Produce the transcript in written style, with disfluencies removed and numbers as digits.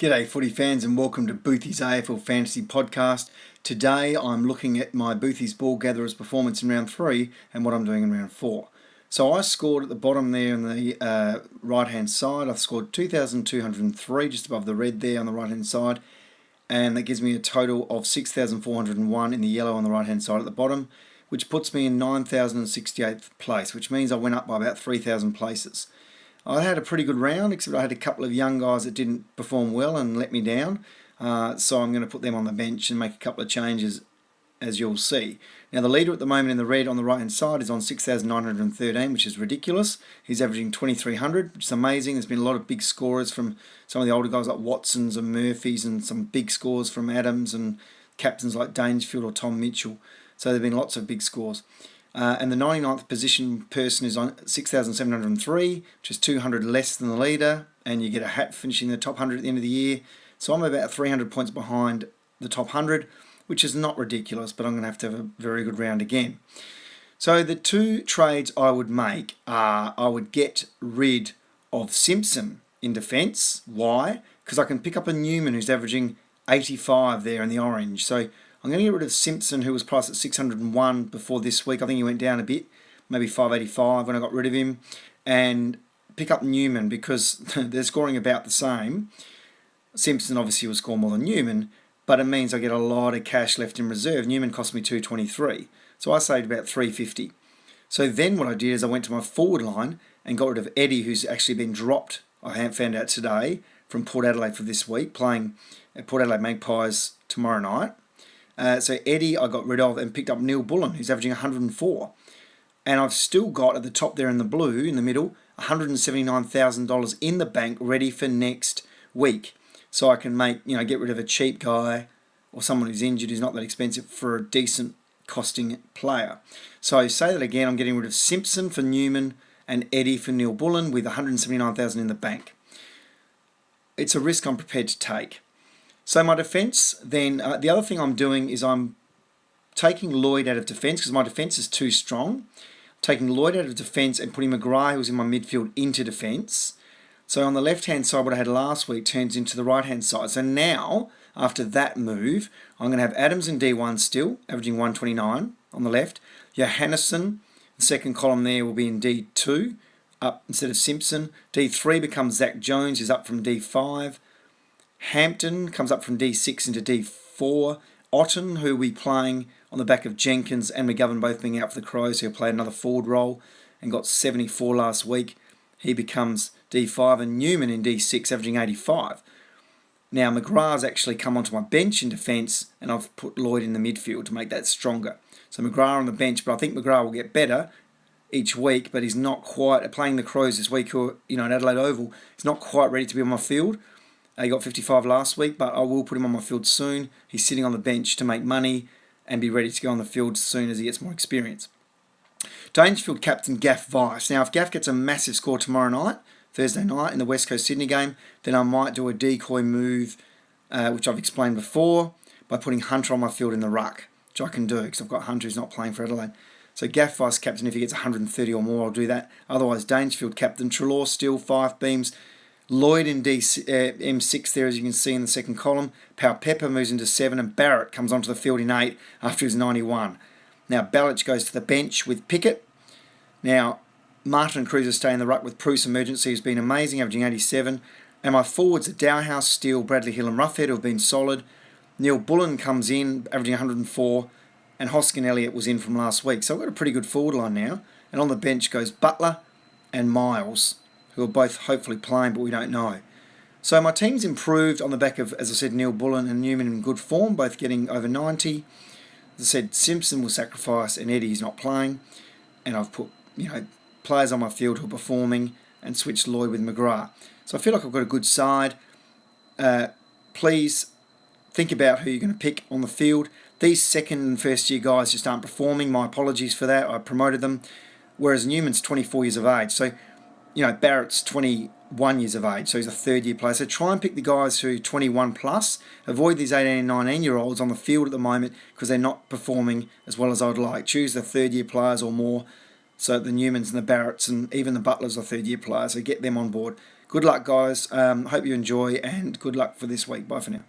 G'day footy fans and welcome to Boothy's AFL Fantasy Podcast. Today I'm looking at my Boothy's Ball Gatherers performance in round 3 and what I'm doing in round 4. So I scored at the bottom there on the right hand side. I've scored 2,203 just above the red there on the right hand side, and that gives me a total of 6,401 in the yellow on the right hand side at the bottom, which puts me in 9,068th place, which means I went up by about 3,000 places. I had a pretty good round, except I had a couple of young guys that didn't perform well and let me down. So I'm going to put them on the bench and make a couple of changes, as you'll see. Now, the leader at the moment in the red on the right-hand side is on 6,913, which is ridiculous. He's averaging 2,300, which is amazing. There's been a lot of big scorers from some of the older guys like Watsons and Murphys, and some big scores from Adams and captains like Dangerfield or Tom Mitchell. So there have been lots of big scores. And the 99th position person is on 6,703, which is 200 less than the leader, and you get a hat finishing the top 100 at the end of the year. So I'm about 300 points behind the top 100, which is not ridiculous, but I'm going to have a very good round again. So the two trades I would make are I would get rid of Simpson in defence. Why? Because I can pick up a Newman who's averaging 85 there in the orange. So I'm going to get rid of Simpson, who was priced at 601 before this week. I think he went down a bit, maybe 585 when I got rid of him, and pick up Newman because they're scoring about the same. Simpson obviously will score more than Newman, but it means I get a lot of cash left in reserve. Newman cost me 223, so I saved about 350. So then what I did is I went to my forward line and got rid of Eddie, who's actually been dropped, I found out today, from Port Adelaide for this week, playing at Port Adelaide Magpies tomorrow night. So Eddie I got rid of and picked up Neil Bullen, who's averaging 104. And I've still got at the top there in the blue, in the middle, $179,000 in the bank ready for next week. So I can get rid of a cheap guy or someone who's injured who's not that expensive for a decent costing player. So I say that again, I'm getting rid of Simpson for Newman and Eddie for Neil Bullen with $179,000 in the bank. It's a risk I'm prepared to take. So my defence, then, the other thing I'm doing is I'm taking Lloyd out of defence because my defence is too strong. Taking Lloyd out of defence and putting McGrath, who's in my midfield, into defence. So on the left-hand side, what I had last week turns into the right-hand side. So now, after that move, I'm going to have Adams in D1 still, averaging 129 on the left. Johannesson, the second column there, will be in D2, up instead of Simpson. D3 becomes Zach Jones, who's up from D5. Hampton comes up from D6 into D4. Otten, who will be playing on the back of Jenkins and McGovern both being out for the Crows, who played another forward role and got 74 last week. He becomes D5, and Newman in D6, averaging 85. Now, McGrath's actually come onto my bench in defence, and I've put Lloyd in the midfield to make that stronger. So McGrath on the bench, but I think McGrath will get better each week, but he's not quite, playing the Crows this week, or at Adelaide Oval, he's not quite ready to be on my field. He got 55 last week, but I will put him on my field soon. He's sitting on the bench to make money and be ready to go on the field as soon as he gets more experience. Dangerfield captain Gaff Vice. Now, if Gaff gets a massive score tomorrow night, Thursday night, in the West Coast Sydney game, then I might do a decoy move, which I've explained before, by putting Hunter on my field in the ruck, which I can do because I've got Hunter who's not playing for Adelaide. So Gaff Vice captain, if he gets 130 or more, I'll do that. Otherwise, Dangerfield captain, Treloar still, 5 beams. Lloyd in M6 there, as you can see in the second column. Powell Pepper moves into 7, and Barrett comes onto the field in 8 after his 91. Now, Balich goes to the bench with Pickett. Now, Martin Cruiser stay in the ruck with Bruce Emergency, who's been amazing, averaging 87. And my forwards are Dowhouse, Steele, Bradley Hill and Roughhead, who have been solid. Neil Bullen comes in, averaging 104. And Hoskin Elliott was in from last week. So I've got a pretty good forward line now. And on the bench goes Butler and Miles, who are both hopefully playing, but we don't know. So my team's improved on the back of, as I said, Neil Bullen and Newman in good form, both getting over 90. As I said, Simpson will sacrifice and Eddie's not playing. And I've put, players on my field who are performing and switched Lloyd with McGrath. So I feel like I've got a good side. Please think about who you're going to pick on the field. These second and first year guys just aren't performing. My apologies for that. I promoted them. Whereas Newman's 24 years of age. So Barrett's 21 years of age, so he's a third-year player. So try and pick the guys who are 21 plus. Avoid these 18 and 19-year-olds on the field at the moment because they're not performing as well as I'd like. Choose the third-year players or more. So the Newmans and the Barretts and even the Butlers are third-year players, so get them on board. Good luck, guys. Hope you enjoy, and good luck for this week. Bye for now.